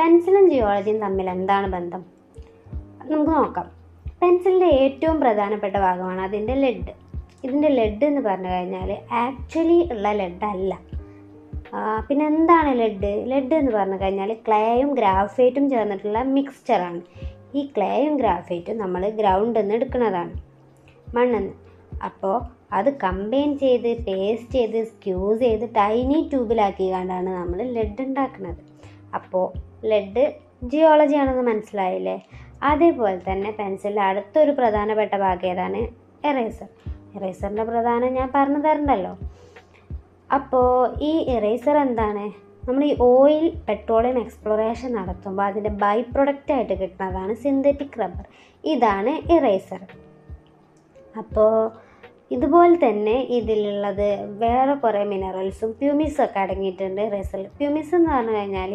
പെൻസിലും ജിയോളജിയും തമ്മിൽ എന്താണ് ബന്ധം? നമുക്ക് നോക്കാം. പെൻസിലിൻ്റെ ഏറ്റവും പ്രധാനപ്പെട്ട ഭാഗമാണ് അതിൻ്റെ ലെഡ്. ഇതിൻ്റെ ലെഡ് എന്ന് പറഞ്ഞു കഴിഞ്ഞാൽ ആക്ച്വലി ഉള്ള ലെഡ് അല്ല. പിന്നെ എന്താണ് ലെഡ്? ലെഡ് എന്ന് പറഞ്ഞു കഴിഞ്ഞാൽ ക്ലേയും ഗ്രാഫൈറ്റും ചേർന്നിട്ടുള്ള മിക്സ്ചറാണ്. ഈ ക്ലേയും ഗ്രാഫൈറ്റും നമ്മൾ ഗ്രൗണ്ടിൽ നിന്ന് എടുക്കുന്നതാണ്, മണ്ണിൽ നിന്ന്. അപ്പോൾ അത് കമ്പൈൻ ചെയ്ത് പേസ്റ്റ് ചെയ്ത് സ്ക്യൂസ് ചെയ്ത് ടൈനി ട്യൂബിലാക്കി കൊണ്ടാണ് നമ്മൾ ലെഡ് ഉണ്ടാക്കുന്നത്. അപ്പോൾ ലെഡ് ജിയോളജി ആണെന്ന് മനസ്സിലായില്ലേ? അതേപോലെ തന്നെ പെൻസിലിൻ്റെ അടുത്തൊരു പ്രധാനപ്പെട്ട ഭാഗം ഏതാണ്? എറേസർ. എറേസറിൻ്റെ പ്രധാനം ഞാൻ പറഞ്ഞു തരണ്ടല്ലോ. അപ്പോൾ ഈ എറേസർ എന്താണ്? നമ്മൾ ഈ ഓയിൽ പെട്രോളിയം എക്സ്പ്ലോറേഷൻ നടത്തുമ്പോൾ അതിൻ്റെ ബൈ പ്രൊഡക്റ്റായിട്ട് കിട്ടുന്നതാണ് സിന്തറ്റിക് റബ്ബർ. ഇതാണ് ഇറേസർ. അപ്പോൾ ഇതുപോലെ തന്നെ ഇതിലുള്ളത് വേറെ കുറേ മിനറൽസും പ്യൂമിസും ഒക്കെ അടങ്ങിയിട്ടുണ്ട് ഇറേസറിൽ. പ്യൂമിസ് എന്ന് പറഞ്ഞു കഴിഞ്ഞാൽ